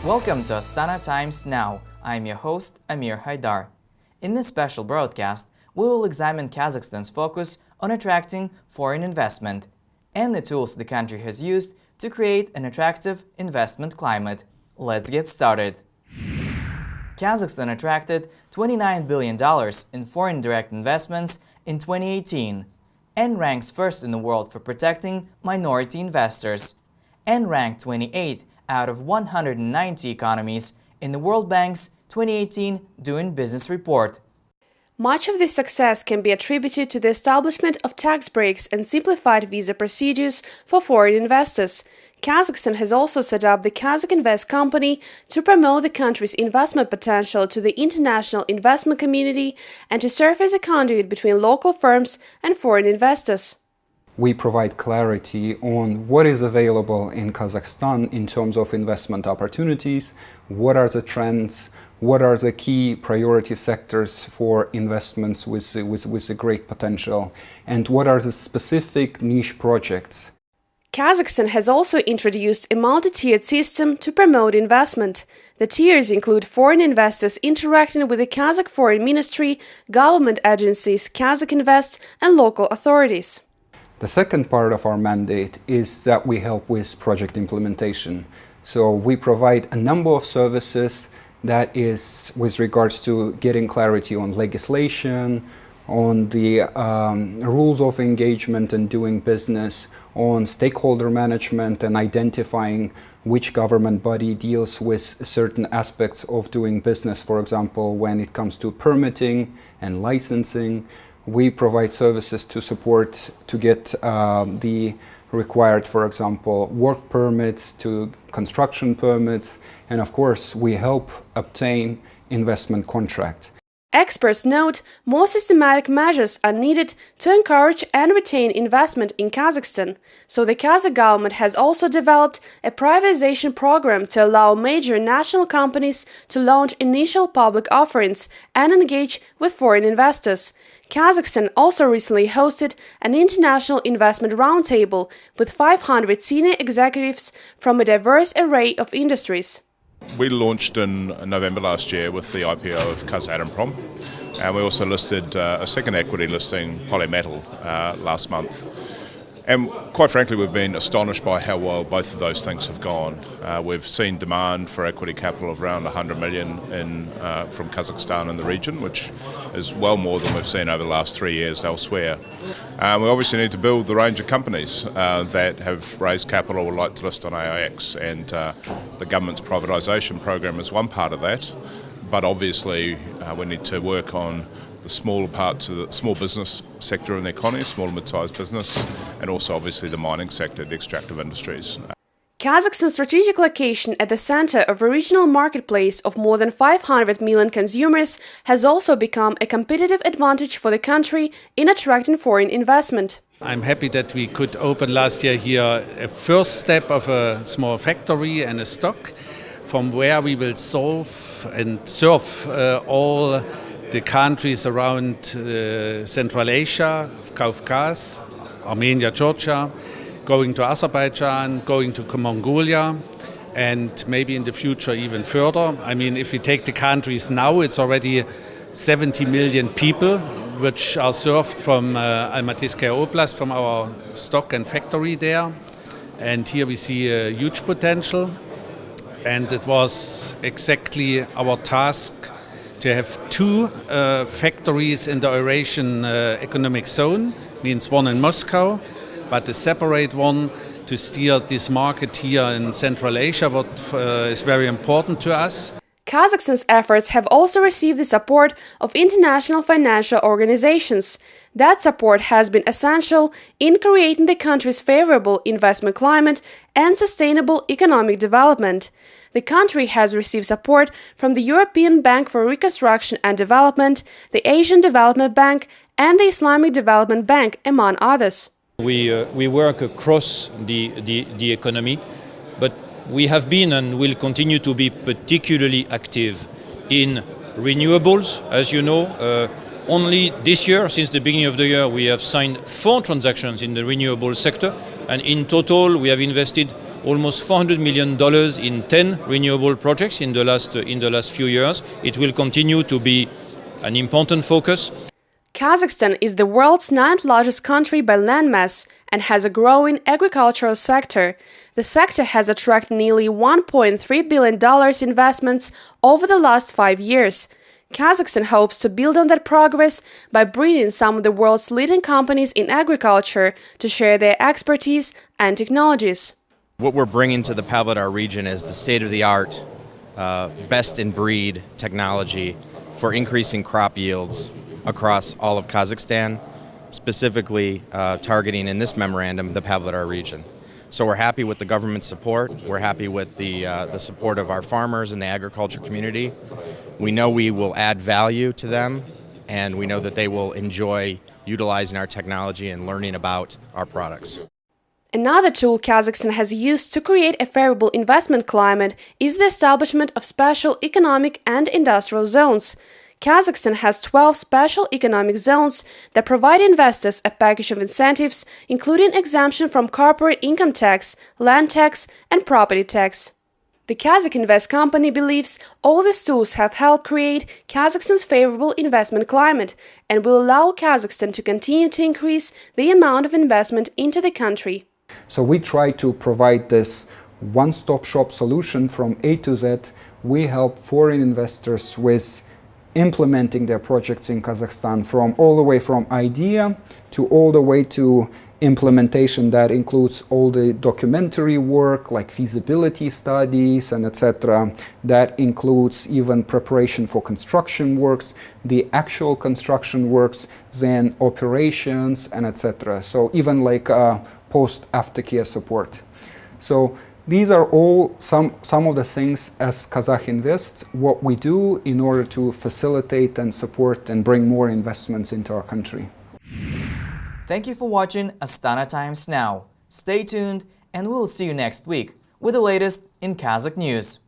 Welcome to Astana Times Now. I'm your host, Amir Haidar. In this special broadcast, we will examine Kazakhstan's focus on attracting foreign investment and the tools the country has used to create an attractive investment climate. Let's get started. Kazakhstan attracted $29 billion in foreign direct investments in 2018 and ranks first in the world for protecting minority investors and ranked 28th out of 190 economies in the World Bank's 2018 Doing Business report. Much of this success can be attributed to the establishment of tax breaks and simplified visa procedures for foreign investors. Kazakhstan has also set up the Kazakh Invest company to promote the country's investment potential to the international investment community and to serve as a conduit between local firms and foreign investors. We provide clarity on what is available in Kazakhstan in terms of investment opportunities, what are the trends, what are the key priority sectors for investments with a great potential, and what are the specific niche projects. Kazakhstan has also introduced a multi-tiered system to promote investment. The tiers include foreign investors interacting with the Kazakh Foreign Ministry, government agencies, Kazakh Invest, and local authorities. The second part of our mandate is that we help with project implementation. So we provide a number of services that is with regards to getting clarity on legislation, on the rules of engagement and doing business, on stakeholder management and identifying which government body deals with certain aspects of doing business. For example, when it comes to permitting and licensing, we provide services to support to get the required, for example, work permits to construction permits, and of course we help obtain investment contracts. Experts note more systematic measures are needed to encourage and retain investment in Kazakhstan. So the Kazakh government has also developed a privatization program to allow major national companies to launch initial public offerings and engage with foreign investors. Kazakhstan also recently hosted an international investment roundtable with 500 senior executives from a diverse array of industries. We launched in November last year with the IPO of Kazakhstan, and we also listed a second equity listing, Polymetal, last month. And quite frankly, we've been astonished by how well both of those things have gone. We've seen demand for equity capital of around 100 million from Kazakhstan in the region, which is well more than we've seen over the last 3 years elsewhere. We obviously need to build the range of companies that have raised capital or would like to list on AIX, and the government's privatisation program is one part of that. But obviously, we need to work on the smaller parts of the small business sector in the economy, small and mid-sized business, and also obviously the mining sector, the extractive industries. Kazakhstan's strategic location at the center of a regional marketplace of more than 500 million consumers has also become a competitive advantage for the country in attracting foreign investment. I'm happy that we could open last year here a first step of a small factory and a stock from where we will solve and serve all the countries around Central Asia, Caucasus, Armenia, Georgia, going to Azerbaijan, going to Mongolia, and maybe in the future even further. I mean, if we take the countries now, it's already 70 million people which are served from Almatskaya Oblast, from our stock and factory there. And here we see a huge potential. And it was exactly our task to have two factories in the Eurasian Economic Zone, means one in Moscow, but a separate one to steer this market here in Central Asia, what is very important to us. Kazakhstan's efforts have also received the support of international financial organizations. That support has been essential in creating the country's favorable investment climate and sustainable economic development. The country has received support from the European Bank for Reconstruction and Development, the Asian Development Bank, and the Islamic Development Bank, among others. We work across the economy, but we have been and will continue to be particularly active in renewables. As you know, only this year, since the beginning of the year, we have signed 4 transactions in the renewable sector, and in total we have invested almost $400 million in 10 renewable projects in the last few years. It will continue to be an important focus. Kazakhstan is the world's 9th largest country by landmass and has a growing agricultural sector. The sector has attracted nearly $1.3 billion investments over the last 5 years. Kazakhstan hopes to build on that progress by bringing some of the world's leading companies in agriculture to share their expertise and technologies. What we're bringing to the Pavlodar region is the state-of-the-art, best-in-breed technology for increasing crop yields across all of Kazakhstan, specifically targeting in this memorandum the Pavlodar region. So we're happy with the government's support. We're happy with the support of our farmers and the agriculture community. We know we will add value to them, and we know that they will enjoy utilizing our technology and learning about our products. Another tool Kazakhstan has used to create a favorable investment climate is the establishment of special economic and industrial zones. Kazakhstan has 12 special economic zones that provide investors a package of incentives, including exemption from corporate income tax, land tax, and property tax. The Kazakh Invest company believes all these tools have helped create Kazakhstan's favorable investment climate and will allow Kazakhstan to continue to increase the amount of investment into the country. So we try to provide this one-stop shop solution from A to Z. We help foreign investors with implementing their projects in Kazakhstan from all the way from idea to all the way to implementation. That includes all the documentary work like feasibility studies and etc. That includes even preparation for construction works, the actual construction works, then operations and etc. So even like post-aftercare support. So these are all some of the things as Kazakh Invest, what we do in order to facilitate and support and bring more investments into our country. Thank you for watching Astana Times Now. Stay tuned and we'll see you next week with the latest in Kazakh news.